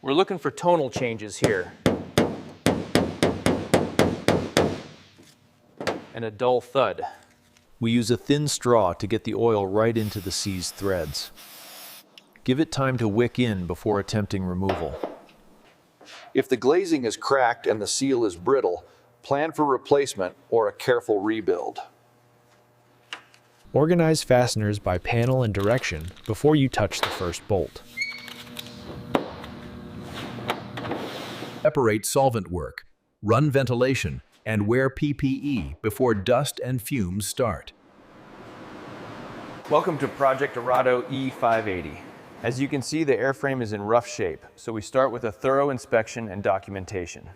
We're looking for tonal changes here. And a dull thud. We use a thin straw to get the oil right into the seized threads. Give it time to wick in before attempting removal. If the glazing is cracked and the seal is brittle, plan for replacement or a careful rebuild. Organize fasteners by panel and direction before you touch the first bolt. Separate solvent work, run ventilation, and wear PPE before dust and fumes start. Welcome to Project Arado E.580. As you can see, the airframe is in rough shape, so we start with a thorough inspection and documentation.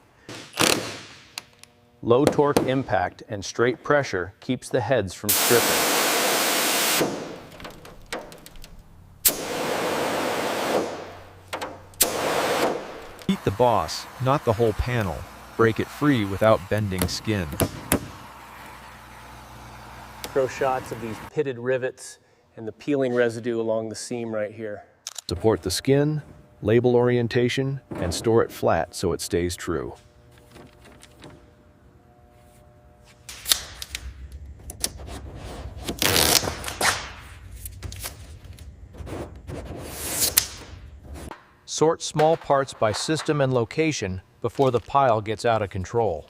Low torque impact and straight pressure keeps the heads from stripping. Heat the boss, not the whole panel. Break it free without bending skin. Throw shots of these pitted rivets and the peeling residue along the seam right here. Support the skin, label orientation, and store it flat so it stays true. Sort small parts by system and location before the pile gets out of control.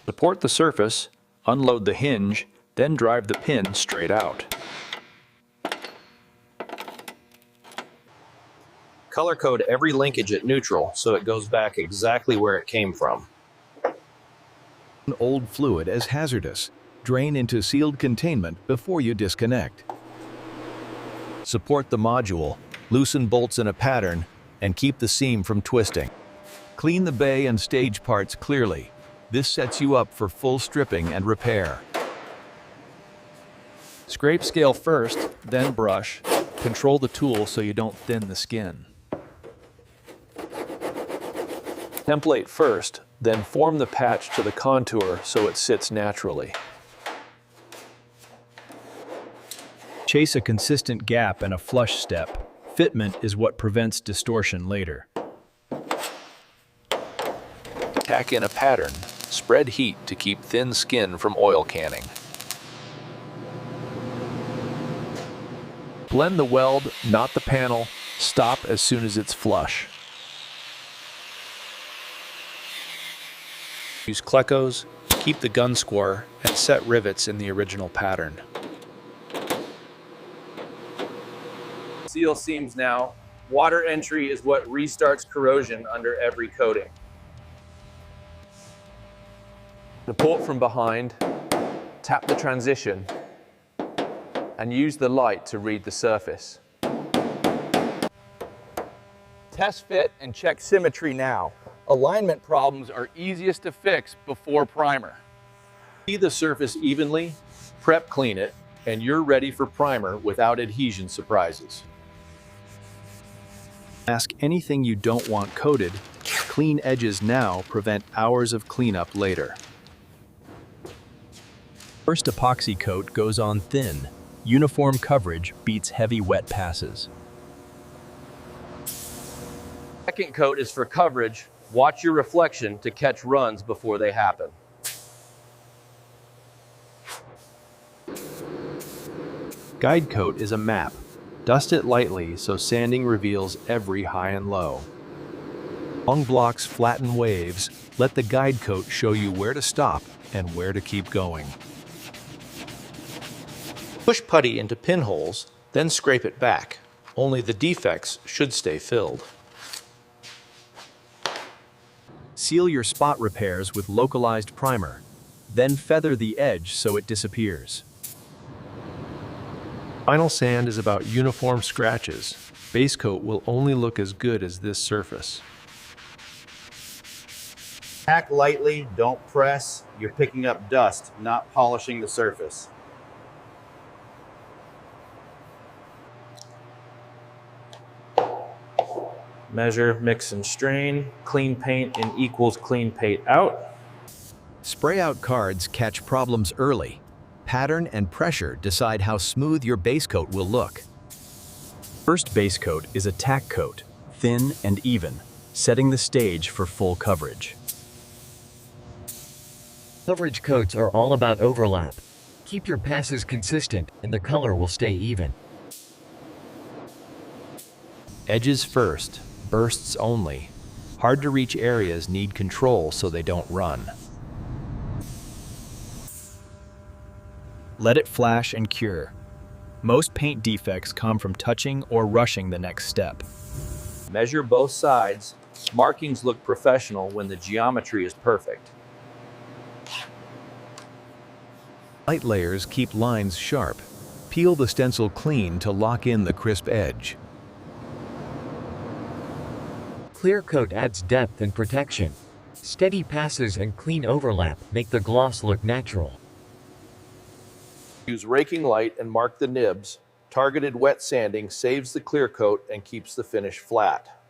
Support the surface, unload the hinge, then drive the pin straight out. Color code every linkage at neutral so it goes back exactly where it came from. Old fluid as hazardous. Drain into sealed containment before you disconnect. Support the module, loosen bolts in a pattern, and keep the seam from twisting. Clean the bay and stage parts clearly. This sets you up for full stripping and repair. Scrape scale first, then brush. Control the tool so you don't thin the skin. Template first, then form the patch to the contour so it sits naturally. Chase a consistent gap and a flush step. Fitment is what prevents distortion later. Tack in a pattern. Spread heat to keep thin skin from oil canning. Blend the weld, not the panel. Stop as soon as it's flush. Use Klecos, keep the gun score, and set rivets in the original pattern. Seal seams now. Water entry is what restarts corrosion under every coating. Pull it from behind, tap the transition, and use the light to read the surface. Test fit and check symmetry now. Alignment problems are easiest to fix before primer. See the surface evenly, prep clean it, and you're ready for primer without adhesion surprises. Ask anything you don't want coated. Clean edges now prevent hours of cleanup later. First epoxy coat goes on thin. Uniform coverage beats heavy wet passes. Second coat is for coverage. Watch your reflection to catch runs before they happen. Guide coat is a map. Dust it lightly so sanding reveals every high and low. Long blocks flatten waves. Let the guide coat show you where to stop and where to keep going. Push putty into pinholes, then scrape it back. Only the defects should stay filled. Seal your spot repairs with localized primer. Then feather the edge so it disappears. Final sand is about uniform scratches. Base coat will only look as good as this surface. Tack lightly, don't press. You're picking up dust, not polishing the surface. Measure, mix, and strain. Clean paint in equals clean paint out. Spray out cards catch problems early. Pattern and pressure decide how smooth your base coat will look. First base coat is a tack coat, thin and even, setting the stage for full coverage. Coverage coats are all about overlap. Keep your passes consistent and the color will stay even. Edges first, bursts only. Hard to reach areas need control so they don't run. Let it flash and cure. Most paint defects come from touching or rushing the next step. Measure both sides. Markings look professional when the geometry is perfect. Light layers keep lines sharp. Peel the stencil clean to lock in the crisp edge. Clear coat adds depth and protection. Steady passes and clean overlap make the gloss look natural. Use raking light and mark the nibs. Targeted wet sanding saves the clear coat and keeps the finish flat.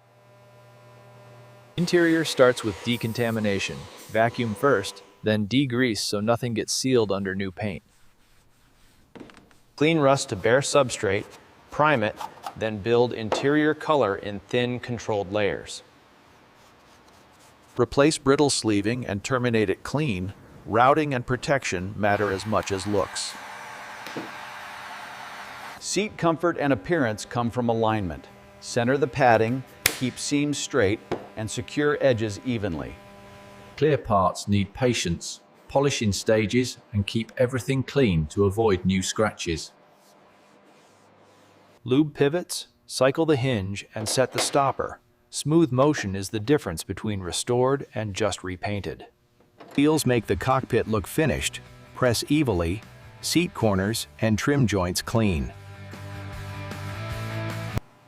Interior starts with decontamination. Vacuum first, then degrease so nothing gets sealed under new paint. Clean rust to bare substrate, prime it, then build interior color in thin, controlled layers. Replace brittle sleeving and terminate it clean. Routing and protection matter as much as looks. Seat comfort and appearance come from alignment. Center the padding, keep seams straight, and secure edges evenly. Clear parts need patience, polish in stages, and keep everything clean to avoid new scratches. Lube pivots, cycle the hinge, and set the stopper. Smooth motion is the difference between restored and just repainted. Wheels make the cockpit look finished. Press evenly, seat corners and trim joints clean.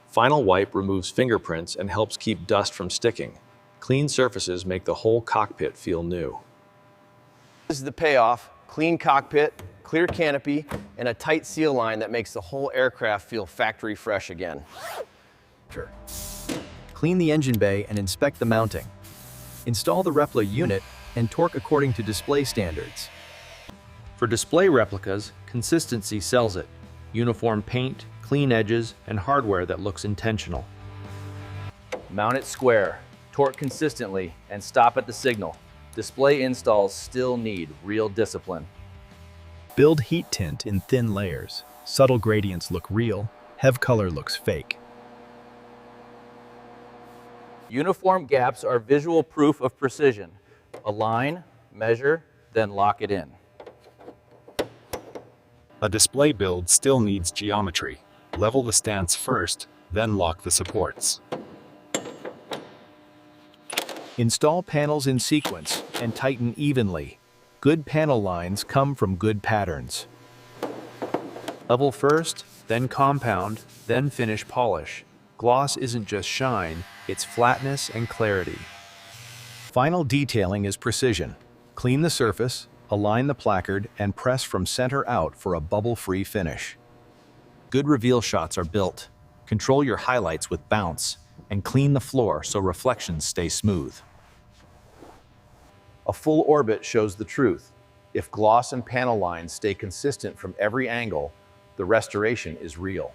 Final wipe removes fingerprints and helps keep dust from sticking. Clean surfaces make the whole cockpit feel new. This is the payoff: clean cockpit, clear canopy, and a tight seal line that makes the whole aircraft feel factory fresh again. Clean the engine bay and inspect the mounting. Install the replica unit and torque according to display standards. For display replicas, consistency sells it. Uniform paint, clean edges, and hardware that looks intentional. Mount it square, torque consistently, and stop at the signal. Display installs still need real discipline. Build heat tint in thin layers. Subtle gradients look real, heavy color looks fake. Uniform gaps are visual proof of precision. Align, measure, then lock it in. A display build still needs geometry. Level the stance first, then lock the supports. Install panels in sequence and tighten evenly. Good panel lines come from good patterns. Level first, then compound, then finish polish. Gloss isn't just shine, it's flatness and clarity. Final detailing is precision. Clean the surface, align the placard, and press from center out for a bubble-free finish. Good reveal shots are built. Control your highlights with bounce, and clean the floor so reflections stay smooth. A full orbit shows the truth. If gloss and panel lines stay consistent from every angle, the restoration is real.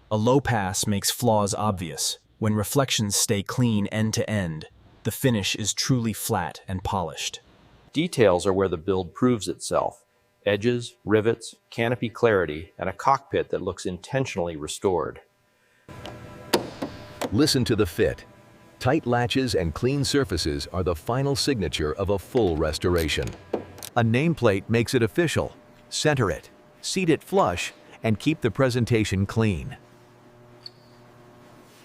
A low pass makes flaws obvious. When reflections stay clean end to end, the finish is truly flat and polished. Details are where the build proves itself. Edges, rivets, canopy clarity, and a cockpit that looks intentionally restored. Listen to the fit. Tight latches and clean surfaces are the final signature of a full restoration. A nameplate makes it official. Center it, seat it flush, and keep the presentation clean.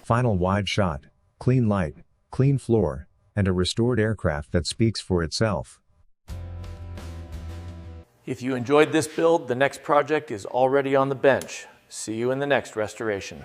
Final wide shot, clean light, clean floor, and a restored aircraft that speaks for itself. If you enjoyed this build, the next project is already on the bench. See you in the next restoration.